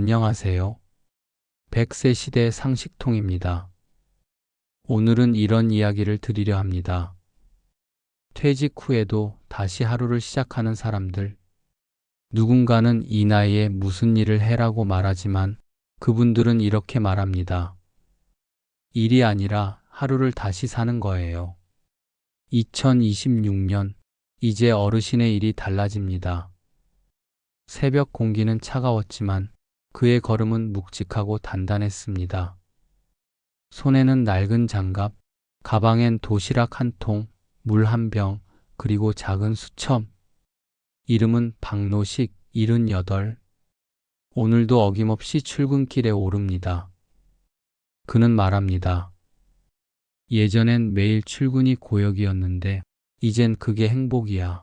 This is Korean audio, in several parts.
안녕하세요. 100세 시대 상식통입니다. 오늘은 이런 이야기를 드리려 합니다. 퇴직 후에도 다시 하루를 시작하는 사람들. 누군가는 이 나이에 무슨 일을 해라고 말하지만 그분들은 이렇게 말합니다. 일이 아니라 하루를 다시 사는 거예요. 2026년, 이제 어르신의 일이 달라집니다. 새벽 공기는 차가웠지만 그의 걸음은 묵직하고 단단했습니다. 손에는 낡은 장갑, 가방엔 도시락 한 통, 물 한 병, 그리고 작은 수첩. 이름은 박노식, 78. 오늘도 어김없이 출근길에 오릅니다. 그는 말합니다. 예전엔 매일 출근이 고역이었는데 이젠 그게 행복이야.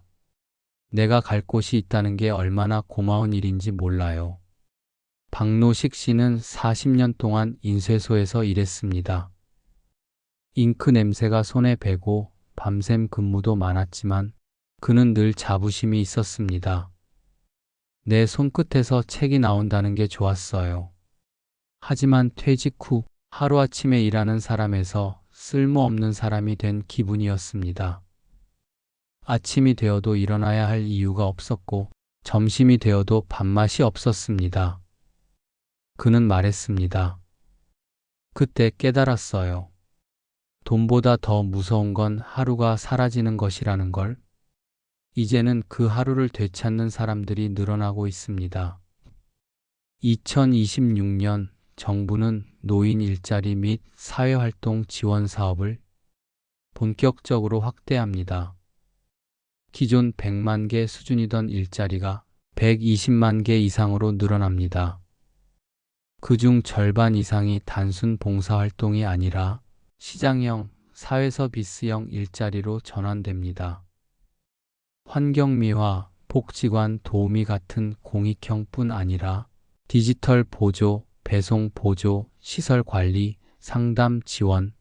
내가 갈 곳이 있다는 게 얼마나 고마운 일인지 몰라요. 박노식 씨는 40년 동안 인쇄소에서 일했습니다. 잉크 냄새가 손에 배고 밤샘 근무도 많았지만 그는 늘 자부심이 있었습니다. 내 손끝에서 책이 나온다는 게 좋았어요. 하지만 퇴직 후 하루아침에 일하는 사람에서 쓸모없는 사람이 된 기분이었습니다. 아침이 되어도 일어나야 할 이유가 없었고 점심이 되어도 밥맛이 없었습니다. 그는 말했습니다. 그때 깨달았어요. 돈보다 더 무서운 건 하루가 사라지는 것이라는 걸. 이제는 그 하루를 되찾는 사람들이 늘어나고 있습니다. 2026년 정부는 노인 일자리 및 사회활동 지원 사업을 본격적으로 확대합니다. 기존 100만 개 수준이던 일자리가 120만 개 이상으로 늘어납니다. 그중 절반 이상이 단순 봉사활동이 아니라 시장형, 사회서비스형 일자리로 전환됩니다. 환경미화, 복지관 도우미 같은 공익형뿐 아니라 디지털 보조, 배송 보조, 시설 관리, 상담 지원,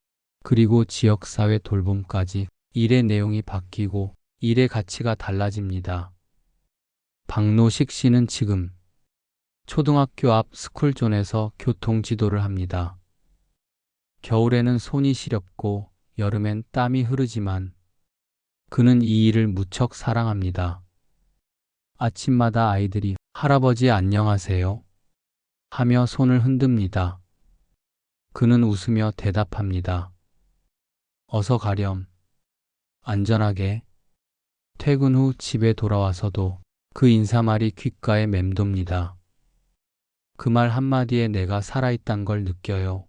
그리고 지역사회 돌봄까지 일의 내용이 바뀌고 일의 가치가 달라집니다. 박노식 씨는 지금 초등학교 앞 스쿨존에서 교통지도를 합니다. 겨울에는 손이 시렵고 여름엔 땀이 흐르지만 그는 이 일을 무척 사랑합니다. 아침마다 아이들이 할아버지 안녕하세요 하며 손을 흔듭니다. 그는 웃으며 대답합니다. 어서 가렴. 안전하게. 퇴근 후 집에 돌아와서도 그 인사말이 귓가에 맴돕니다. 그 말 한마디에 내가 살아있단 걸 느껴요.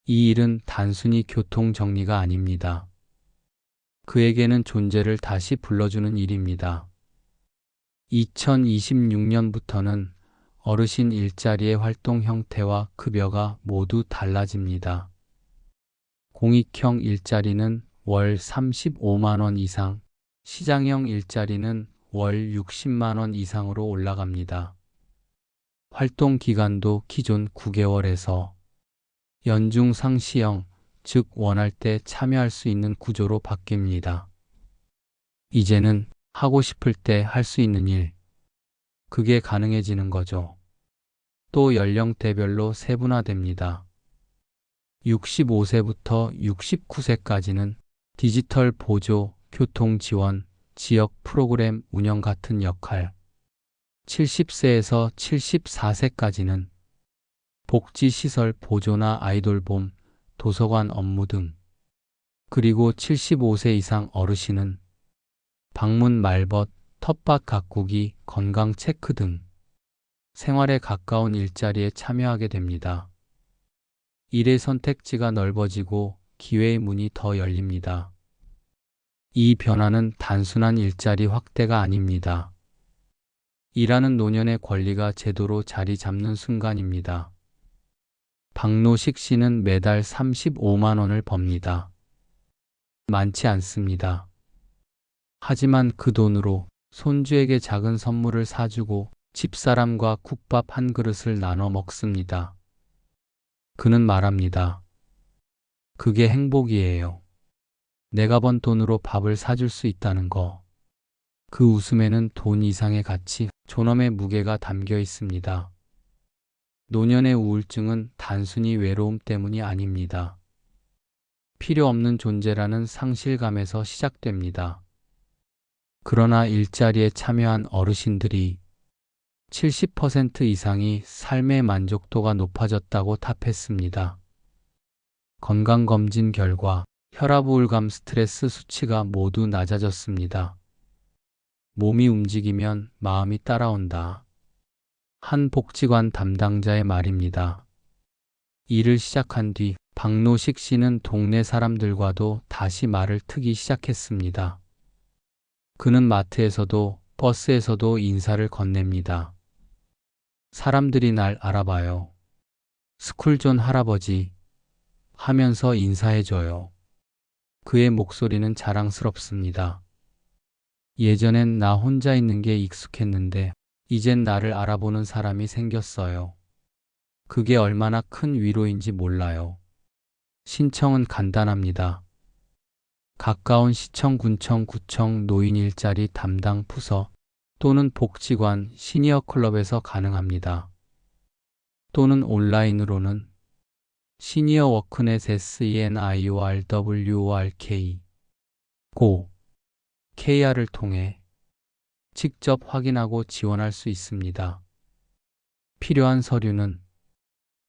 이 일은 단순히 교통 정리가 아닙니다. 그에게는 존재를 다시 불러주는 일입니다. 2026년부터는 어르신 일자리의 활동 형태와 급여가 모두 달라집니다. 공익형 일자리는 월 35만 원 이상, 시장형 일자리는 월 60만 원 이상으로 올라갑니다. 활동 기간도 기존 9개월에서 연중 상시형, 즉 원할 때 참여할 수 있는 구조로 바뀝니다. 이제는 하고 싶을 때 할 수 있는 일, 그게 가능해지는 거죠. 또 연령대별로 세분화됩니다. 65세부터 69세까지는 디지털 보조, 교통 지원, 지역 프로그램 운영 같은 역할, 70세에서 74세까지는 복지시설 보조나 아이돌봄, 도서관 업무 등, 그리고 75세 이상 어르신은 방문 말벗, 텃밭 가꾸기, 건강 체크 등 생활에 가까운 일자리에 참여하게 됩니다. 일의 선택지가 넓어지고 기회의 문이 더 열립니다. 이 변화는 단순한 일자리 확대가 아닙니다. 일하는 노년의 권리가 제도로 자리 잡는 순간입니다. 박노식 씨는 매달 35만 원을 법니다. 많지 않습니다. 하지만 그 돈으로 손주에게 작은 선물을 사주고 집사람과 국밥 한 그릇을 나눠 먹습니다. 그는 말합니다. 그게 행복이에요. 내가 번 돈으로 밥을 사줄 수 있다는 거. 그 웃음에는 돈 이상의 가치, 존엄의 무게가 담겨 있습니다. 노년의 우울증은 단순히 외로움 때문이 아닙니다. 필요 없는 존재라는 상실감에서 시작됩니다. 그러나 일자리에 참여한 어르신들이 70% 이상이 삶의 만족도가 높아졌다고 답했습니다. 건강검진 결과 혈압, 우울감, 스트레스 수치가 모두 낮아졌습니다. 몸이 움직이면 마음이 따라온다. 한 복지관 담당자의 말입니다. 일을 시작한 뒤 박노식 씨는 동네 사람들과도 다시 말을 트기 시작했습니다. 그는 마트에서도 버스에서도 인사를 건넵니다. 사람들이 날 알아봐요. 스쿨존 할아버지 하면서 인사해줘요. 그의 목소리는 자랑스럽습니다. 예전엔 나 혼자 있는 게 익숙했는데 이젠 나를 알아보는 사람이 생겼어요. 그게 얼마나 큰 위로인지 몰라요. 신청은 간단합니다. 가까운 시청, 군청, 구청, 노인 일자리 담당 부서 또는 복지관, 시니어 클럽에서 가능합니다. 또는 온라인으로는 시니어 워크넷 SENIORWORK 고 KR을 통해 직접 확인하고 지원할 수 있습니다. 필요한 서류는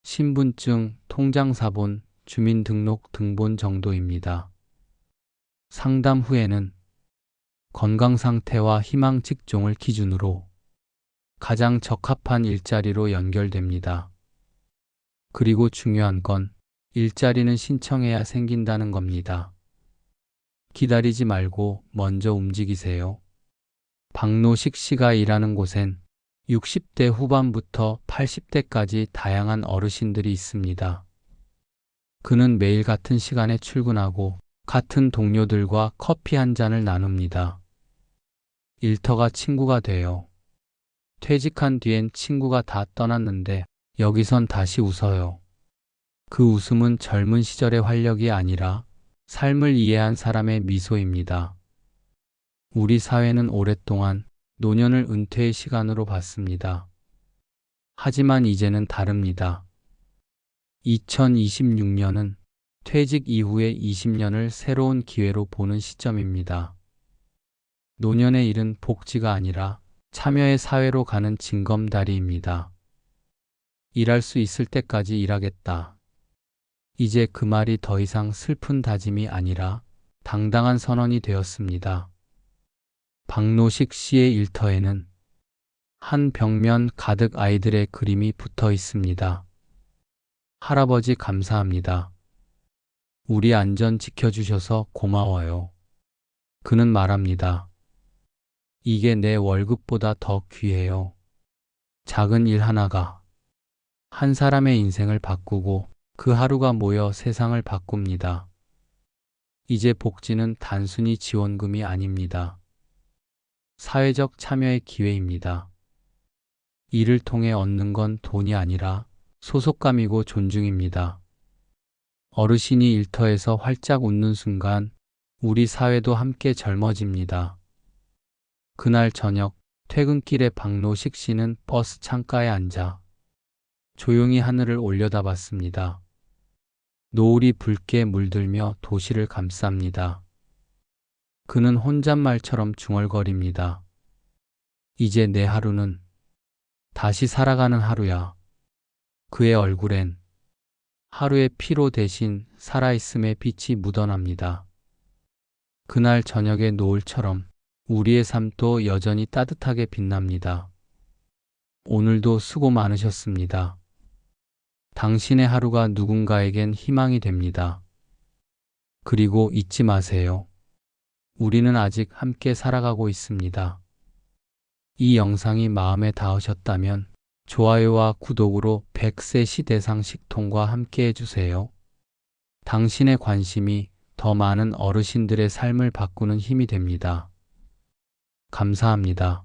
신분증, 통장사본, 주민등록 등본 정도입니다. 상담 후에는 건강 상태와 희망 직종을 기준으로 가장 적합한 일자리로 연결됩니다. 그리고 중요한 건 일자리는 신청해야 생긴다는 겁니다. 기다리지 말고 먼저 움직이세요. 박노식 씨가 일하는 곳엔 60대 후반부터 80대까지 다양한 어르신들이 있습니다. 그는 매일 같은 시간에 출근하고 같은 동료들과 커피 한 잔을 나눕니다. 일터가 친구가 돼요. 퇴직한 뒤엔 친구가 다 떠났는데 여기선 다시 웃어요. 그 웃음은 젊은 시절의 활력이 아니라 삶을 이해한 사람의 미소입니다. 우리 사회는 오랫동안 노년을 은퇴의 시간으로 봤습니다. 하지만 이제는 다릅니다. 2026년은 퇴직 이후의 20년을 새로운 기회로 보는 시점입니다. 노년의 일은 복지가 아니라 참여의 사회로 가는 징검다리입니다. 일할 수 있을 때까지 일하겠다. 이제 그 말이 더 이상 슬픈 다짐이 아니라 당당한 선언이 되었습니다. 박노식 씨의 일터에는 한 벽면 가득 아이들의 그림이 붙어 있습니다. 할아버지 감사합니다. 우리 안전 지켜주셔서 고마워요. 그는 말합니다. 이게 내 월급보다 더 귀해요. 작은 일 하나가 한 사람의 인생을 바꾸고 그 하루가 모여 세상을 바꿉니다. 이제 복지는 단순히 지원금이 아닙니다. 사회적 참여의 기회입니다. 이를 통해 얻는 건 돈이 아니라 소속감이고 존중입니다. 어르신이 일터에서 활짝 웃는 순간 우리 사회도 함께 젊어집니다. 그날 저녁 퇴근길에 박노식 씨는 버스 창가에 앉아 조용히 하늘을 올려다봤습니다. 노을이 붉게 물들며 도시를 감쌉니다. 그는 혼잣말처럼 중얼거립니다. 이제 내 하루는 다시 살아가는 하루야. 그의 얼굴엔 하루의 피로 대신 살아있음의 빛이 묻어납니다. 그날 저녁의 노을처럼 우리의 삶도 여전히 따뜻하게 빛납니다. 오늘도 수고 많으셨습니다. 당신의 하루가 누군가에겐 희망이 됩니다. 그리고 잊지 마세요. 우리는 아직 함께 살아가고 있습니다. 이 영상이 마음에 닿으셨다면 좋아요와 구독으로 100세 시대상 식통과 함께 해주세요. 당신의 관심이 더 많은 어르신들의 삶을 바꾸는 힘이 됩니다. 감사합니다.